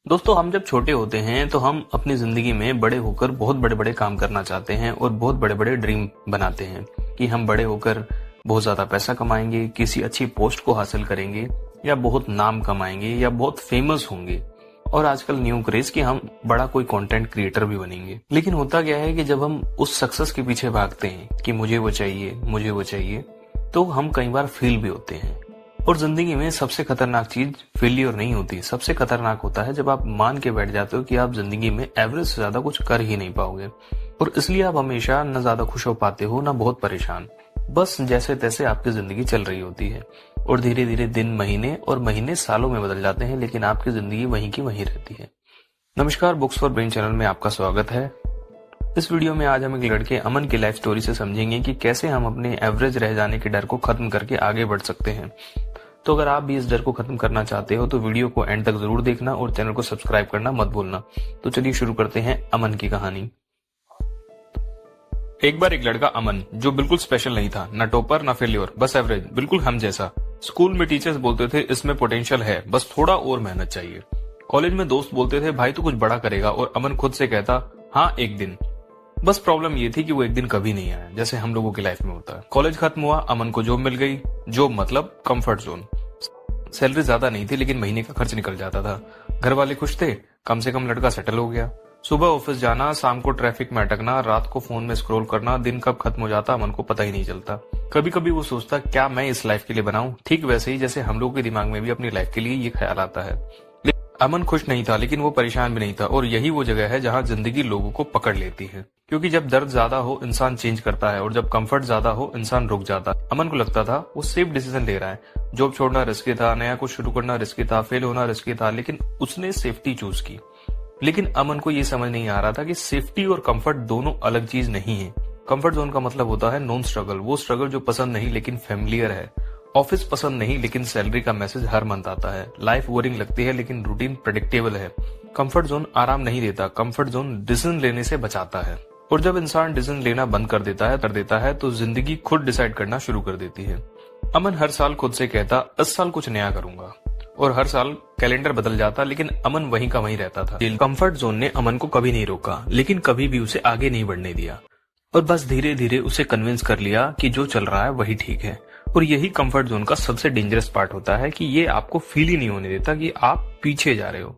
दोस्तों, हम जब छोटे होते हैं तो हम अपनी जिंदगी में बड़े होकर बहुत बड़े बड़े काम करना चाहते हैं और बहुत बड़े बड़े ड्रीम बनाते हैं कि हम बड़े होकर बहुत ज्यादा पैसा कमाएंगे, किसी अच्छी पोस्ट को हासिल करेंगे या बहुत नाम कमाएंगे या बहुत फेमस होंगे। और आजकल न्यू क्रेज कि हम बड़ा कोई कंटेंट क्रिएटर भी बनेंगे। लेकिन होता क्या है कि जब हम उस सक्सेस के पीछे भागते हैं कि मुझे वो चाहिए, मुझे वो चाहिए, तो हम कई बार फेल भी होते हैं। और जिंदगी में सबसे खतरनाक चीज फेलियर नहीं होती, सबसे खतरनाक होता है जब आप मान के बैठ जाते हो कि आप जिंदगी में एवरेज से ज्यादा कुछ कर ही नहीं पाओगे। और इसलिए आप हमेशा न ज्यादा खुश हो पाते हो न बहुत परेशान। बस जैसे तैसे आपकी जिंदगी चल रही होती है और धीरे धीरे दिन महीने और महीने सालों में बदल जाते हैं, लेकिन आपकी जिंदगी वहीं की वहीं रहती है। नमस्कार, बुक्स फॉर ब्रेन चैनल में आपका स्वागत है। इस वीडियो में आज हम एक लड़के अमन की लाइफ स्टोरी से समझेंगे कि कैसे हम अपने एवरेज रह जाने के डर को खत्म करके आगे बढ़ सकते हैं। तो अगर आप भी इस डर को खत्म करना चाहते हो तो वीडियो को एंड तक जरूर देखना और चैनल को सब्सक्राइब करना मत भूलना। तो चलिए शुरू करते हैं अमन की कहानी। एक बार एक लड़का अमन, जो बिल्कुल स्पेशल नहीं था, न टॉपर न फेल्योर, बस एवरेज, बिल्कुल हम जैसा। स्कूल में टीचर्स बोलते थे इसमें पोटेंशियल है, बस थोड़ा और मेहनत चाहिए। कॉलेज में दोस्त बोलते थे भाई तू कुछ बड़ा करेगा, और अमन खुद से कहता हाँ एक दिन। बस प्रॉब्लम ये थी कि वो एक दिन कभी नहीं आया, जैसे हम लोगों की लाइफ में होता है। कॉलेज खत्म हुआ, अमन को जॉब मिल गई। जॉब मतलब कंफर्ट जोन। सैलरी ज्यादा नहीं थी लेकिन महीने का खर्च निकल जाता था। घर वाले खुश थे, कम से कम लड़का सेटल हो गया। सुबह ऑफिस जाना, शाम को ट्रैफिक में अटकना, रात को फोन में स्क्रॉल करना, दिन कब खत्म हो जाता अमन को पता ही नहीं चलता। कभी कभी वो सोचता क्या मैं इस लाइफ के लिए बनाऊं, ठीक वैसे ही जैसे हम लोगों के दिमाग में भी अपनी लाइफ के लिए ये ख्याल आता है। अमन खुश नहीं था लेकिन वो परेशान भी नहीं था, और यही वो जगह है जहां जिंदगी लोगों को पकड़ लेती है। क्योंकि जब दर्द ज्यादा हो इंसान चेंज करता है, और जब कंफर्ट ज्यादा हो इंसान रुक जाता है। अमन को लगता था वो सेफ डिसीजन ले रहा है। जॉब छोड़ना रिस्की था, नया कुछ शुरू करना रिस्की था, फेल होना रिस्की था, लेकिन उसने सेफ्टी चूज की। लेकिन अमन को ये समझ नहीं आ रहा था कि सेफ्टी और कंफर्ट दोनों अलग चीज नहीं है। कंफर्ट जोन का मतलब होता है नॉन स्ट्रगल, वो स्ट्रगल जो पसंद नहीं लेकिन फेमिलियर है। ऑफिस पसंद नहीं लेकिन सैलरी का मैसेज हर मंथ आता है। लाइफ बोरिंग लगती है लेकिन रूटीन प्रेडिक्टेबल है। कंफर्ट जोन आराम नहीं देता, कंफर्ट जोन डिसीजन लेने से बचाता है। और जब इंसान डिसीजन लेना बंद कर देता है तो जिंदगी खुद डिसाइड करना शुरू कर देती है। अमन हर साल खुद से कहता इस साल कुछ नया करूंगा, और हर साल कैलेंडर बदल जाता, लेकिन अमन वहीं का वहीं रहता था। कंफर्ट जोन ने अमन को कभी नहीं रोका, लेकिन कभी भी उसे आगे नहीं बढ़ने दिया, और बस धीरे धीरे उसे कन्विंस कर लिया कि जो चल रहा है वही ठीक है। और यही कंफर्ट जोन का सबसे डेंजरस पार्ट होता है कि ये आपको फील ही नहीं होने देता कि आप पीछे जा रहे हो।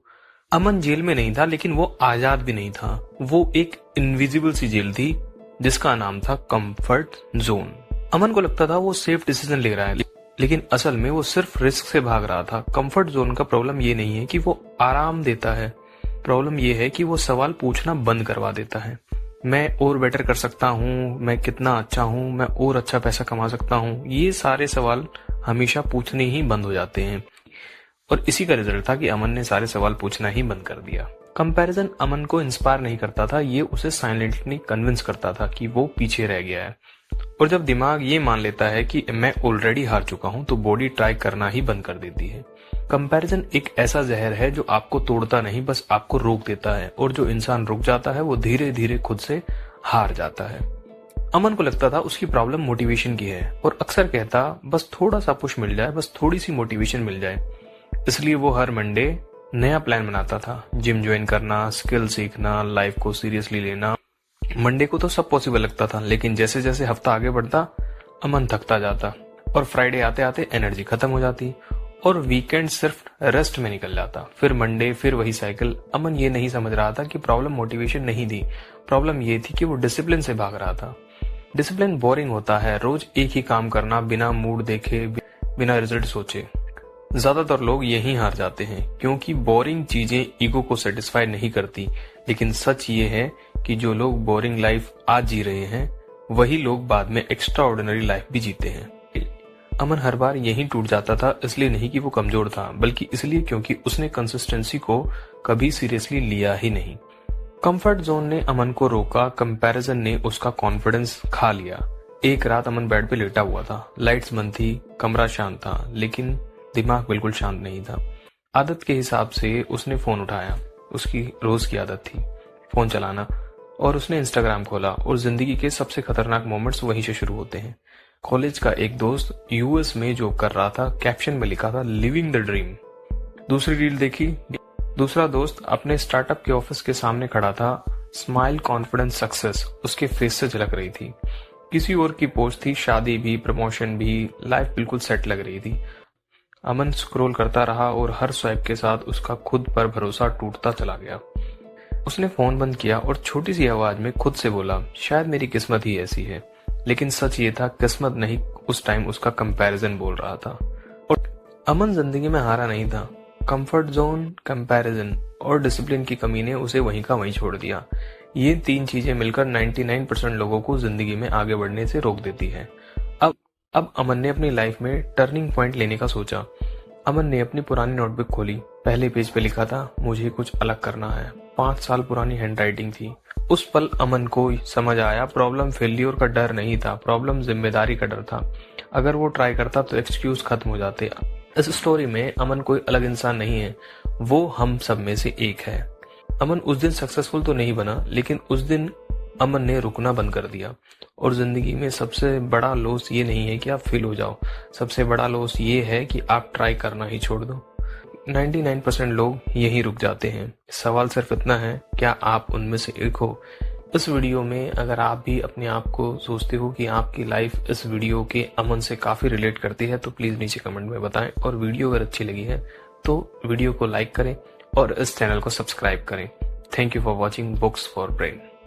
अमन जेल में नहीं था लेकिन वो आजाद भी नहीं था। वो एक इनविजिबल सी जेल थी जिसका नाम था कंफर्ट जोन। अमन को लगता था वो सेफ डिसीजन ले रहा है, लेकिन असल में वो सिर्फ रिस्क से भाग रहा था। कंफर्ट जोन का प्रॉब्लम ये नहीं है कि वो आराम देता है, प्रॉब्लम ये है कि वो सवाल पूछना बंद करवा देता है। मैं और बेटर कर सकता हूँ, मैं कितना अच्छा हूँ, मैं और अच्छा पैसा कमा सकता हूँ, ये सारे सवाल हमेशा पूछने ही बंद हो जाते हैं। और इसी का रिजल्ट था कि अमन ने सारे सवाल पूछना ही बंद कर दिया। कंपैरिजन अमन को इंस्पायर नहीं करता था, ये उसे साइलेंटली कन्विंस करता था कि वो पीछे रह गया है। और जब दिमाग ये मान लेता है कि मैं ऑलरेडी हार चुका हूँ तो बॉडी ट्राई करना ही बंद कर देती है। कंपैरिजन एक ऐसा जहर है जो आपको तोड़ता नहीं, बस आपको रोक देता है, और जो इंसान रुक जाता है वो धीरे धीरे खुद से हार जाता है। अमन को लगता था उसकी प्रॉब्लम मोटिवेशन की है, और अक्सर कहता बस थोड़ा सा पुश मिल जाए, बस थोड़ी सी मोटिवेशन मिल जाए। इसलिए वो हर मंडे नया प्लान बनाता था, जिम ज्वाइन करना, स्किल सीखना, लाइफ को सीरियसली लेना। मंडे को तो सब पॉसिबल लगता था, लेकिन जैसे जैसे हफ्ता आगे बढ़ता अमन थकता जाता, और फ्राइडे आते आते एनर्जी खत्म हो जाती, और वीकेंड सिर्फ रेस्ट में निकल जाता। फिर मंडे, फिर वही साइकिल। अमन ये नहीं समझ रहा था कि प्रॉब्लम मोटिवेशन नहीं थी, प्रॉब्लम ये थी कि वो डिसिप्लिन से भाग रहा था। डिसिप्लिन बोरिंग होता है, रोज एक ही काम करना, बिना मूड देखे, बिना रिजल्ट सोचे। ज्यादातर लोग यही हार जाते हैं क्योंकि बोरिंग चीजें ईगो को सेटिस्फाई नहीं करती। लेकिन सच ये है कि जो लोग बोरिंग लाइफ आज जी रहे हैं वही लोग बाद में एक्स्ट्रा ऑर्डिनरी लाइफ भी जीते हैं। अमन हर बार यही टूट जाता था, इसलिए नहीं कि वो कमजोर था, बल्कि इसलिए क्योंकि उसने कंसिस्टेंसी को कभी सीरियसली लिया ही नहीं। कंफर्ट जोन ने अमन को रोका, कंपैरिजन ने उसका कॉन्फिडेंस खा लिया। एक रात अमन बेड पे लेटा हुआ था, लाइट्स बंद थी, कमरा शांत था, लेकिन दिमाग बिल्कुल शांत नहीं था। आदत के हिसाब से उसने फोन उठाया, उसकी रोज की आदत थी फोन चलाना, और उसने इंस्टाग्राम खोला, और जिंदगी के सबसे खतरनाक मोमेंट्स वहीं से शुरू होते हैं। कॉलेज का एक दोस्त यूएस में जॉब कर रहा था, कैप्शन में लिखा था लिविंग द ड्रीम। दूसरी रील देखी, दूसरा दोस्त अपने स्टार्टअप के ऑफिस के सामने खड़ा था। स्माइल, कॉन्फिडेंस, सक्सेस उसके फेस से झलक रही थी। किसी और की पोस्ट थी, शादी भी, प्रमोशन भी, लाइफ बिल्कुल सेट लग रही थी। अमन स्क्रॉल करता रहा और हर स्वाइप के साथ उसका खुद पर भरोसा टूटता चला गया। उसने फोन बंद किया और छोटी सी आवाज में खुद से बोला, शायद मेरी किस्मत ही ऐसी है। लेकिन सच ये था, किस्मत नहीं, उस टाइम उसका कंपैरिजन बोल रहा था। और अमन जिंदगी में हारा नहीं था। कंफर्ट जोन, कंपैरिजन और डिसिप्लिन की कमी ने उसे वहीं का वहीं छोड़ दिया। ये तीन चीजें मिलकर 99% लोगों को जिंदगी में आगे बढ़ने से रोक देती है। अब अमन ने अपनी लाइफ में टर्निंग पॉइंट लेने का सोचा। अमन ने अपनी पुरानी नोटबुक खोली। पहले पेज पे लिखा था, मुझे कुछ अलग करना है। 5 साल पुरानी हैंडराइटिंग थी। उस पल अमन को समझ आया, प्रॉब्लम फेल्योर का डर नहीं था, प्रॉब्लम जिम्मेदारी का डर था। अगर वो ट्राई करता तो एक्सक्यूज खत्म हो जाते। इस स्टोरी में अमन कोई अलग इंसान नहीं है, वो हम सब में से एक है। अमन उस दिन सक्सेसफुल तो नहीं बना, लेकिन उस दिन अमन ने रुकना बंद कर दिया। और जिंदगी में सबसे बड़ा लॉस ये नहीं है कि आप फेल हो जाओ, सबसे बड़ा लॉस ये है कि आप ट्राई करना ही छोड़ दो। 99% लोग यहीं रुक जाते हैं। सवाल सिर्फ इतना है, क्या आप उनमें से एक हो? इस वीडियो में अगर आप भी अपने आप को सोचते हो कि आपकी लाइफ इस वीडियो के अमन से काफी रिलेट करती है तो प्लीज नीचे कमेंट में बताएं। और वीडियो अगर अच्छी लगी है तो वीडियो को लाइक करें और इस चैनल को सब्सक्राइब करें। Thank you for watching books for brain.